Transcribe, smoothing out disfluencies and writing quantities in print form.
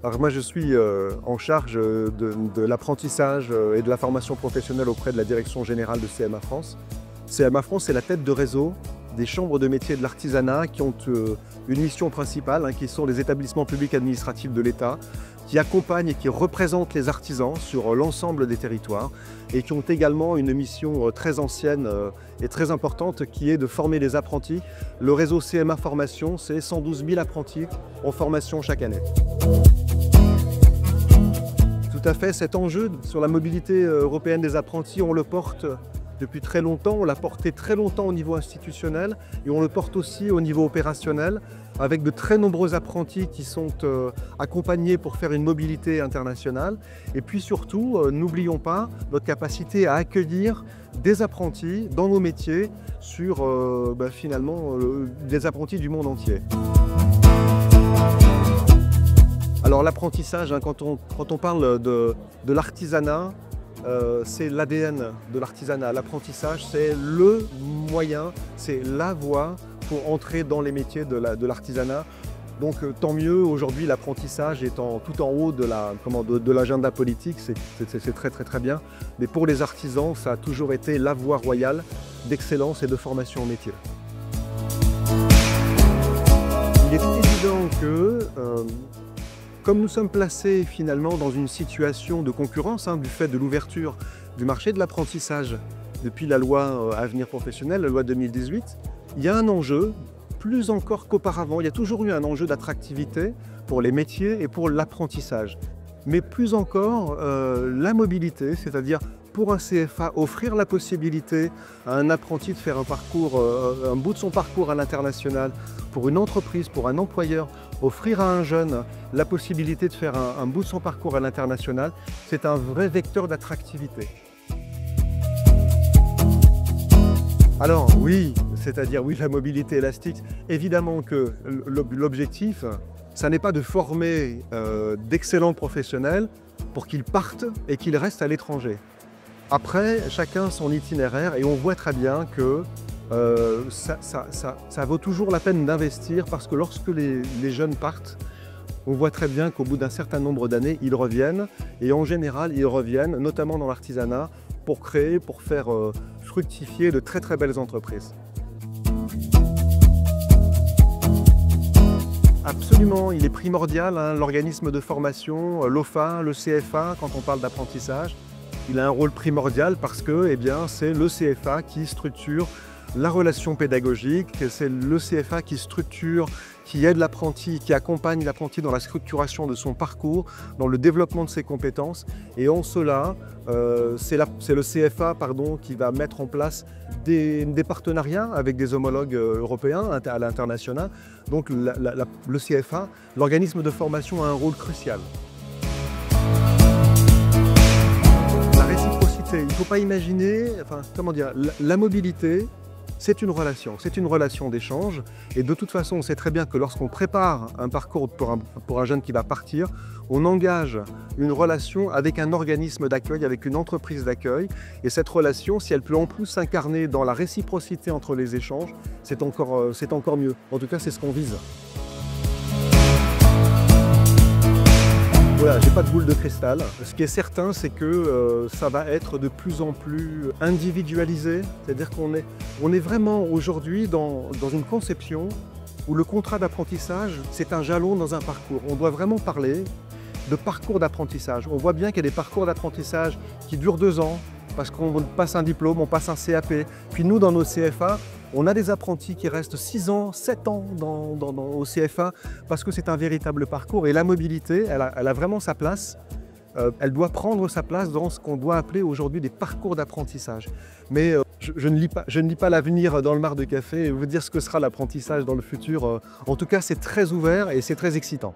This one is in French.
Alors moi je suis en charge de l'apprentissage et de la formation professionnelle auprès de la direction générale de CMA France. CMA France, c'est la tête de réseau des chambres de métiers de l'artisanat qui ont une mission principale, qui sont les établissements publics administratifs de l'État, qui accompagnent et qui représentent les artisans sur l'ensemble des territoires et qui ont également une mission très ancienne et très importante qui est de former les apprentis. Le réseau CMA Formation, c'est 112 000 apprentis en formation chaque année. Tout à fait, cet enjeu sur la mobilité européenne des apprentis, on le porte depuis très longtemps, on l'a porté très longtemps au niveau institutionnel et on le porte aussi au niveau opérationnel avec de très nombreux apprentis qui sont accompagnés pour faire une mobilité internationale. Et puis surtout, n'oublions pas notre capacité à accueillir des apprentis dans nos métiers sur finalement des apprentis du monde entier. Alors l'apprentissage, quand on parle de l'artisanat, c'est l'ADN de l'artisanat. L'apprentissage, c'est le moyen, c'est la voie pour entrer dans les métiers de l'artisanat. Donc tant mieux, aujourd'hui l'apprentissage est tout en haut de l'agenda politique, c'est très bien. Mais pour les artisans, ça a toujours été la voie royale d'excellence et de formation au métier. Il est évident que comme nous sommes placés finalement dans une situation de concurrence du fait de l'ouverture du marché de l'apprentissage depuis la loi Avenir Professionnel, la loi 2018, il y a un enjeu, plus encore qu'auparavant, il y a toujours eu un enjeu d'attractivité pour les métiers et pour l'apprentissage. Mais plus encore, la mobilité, c'est-à-dire pour un CFA, offrir la possibilité à un apprenti de faire un bout de son parcours à l'international, pour une entreprise, pour un employeur, offrir à un jeune la possibilité de faire un bout de son parcours à l'international, c'est un vrai vecteur d'attractivité. Alors oui, c'est-à-dire oui, la mobilité élastique, évidemment que l'objectif, ça n'est pas de former d'excellents professionnels pour qu'ils partent et qu'ils restent à l'étranger. Après, chacun son itinéraire et on voit très bien que ça vaut toujours la peine d'investir parce que lorsque les jeunes partent, on voit très bien qu'au bout d'un certain nombre d'années, ils reviennent et en général, ils reviennent, notamment dans l'artisanat, pour créer, pour faire fructifier de très belles entreprises. Absolument, il est primordial, l'organisme de formation, l'OFA, le CFA, quand on parle d'apprentissage, il a un rôle primordial parce que c'est le CFA qui structure la relation pédagogique, c'est le CFA qui structure, qui aide l'apprenti, qui accompagne l'apprenti dans la structuration de son parcours, dans le développement de ses compétences. Et en cela, c'est le CFA qui va mettre en place des partenariats avec des homologues européens à l'international. Donc le CFA, l'organisme de formation, a un rôle crucial. Il ne faut pas imaginer, la mobilité, c'est une relation d'échange. Et de toute façon, on sait très bien que lorsqu'on prépare un parcours pour un jeune qui va partir, on engage une relation avec un organisme d'accueil, avec une entreprise d'accueil. Et cette relation, si elle peut en plus s'incarner dans la réciprocité entre les échanges, c'est encore mieux. En tout cas, c'est ce qu'on vise. Voilà, j'ai pas de boule de cristal. Ce qui est certain, c'est que ça va être de plus en plus individualisé. C'est-à-dire qu'on est vraiment aujourd'hui dans une conception où le contrat d'apprentissage, c'est un jalon dans un parcours. On doit vraiment parler de parcours d'apprentissage. On voit bien qu'il y a des parcours d'apprentissage qui durent 2 ans, parce qu'on passe un diplôme, on passe un CAP. Puis nous, dans nos CFA, on a des apprentis qui restent 6 ans, 7 ans au CFA parce que c'est un véritable parcours. Et la mobilité, elle a vraiment sa place. Elle doit prendre sa place dans ce qu'on doit appeler aujourd'hui des parcours d'apprentissage. Mais je ne lis pas l'avenir dans le mar de café et vous dire ce que sera l'apprentissage dans le futur. En tout cas, c'est très ouvert et c'est très excitant.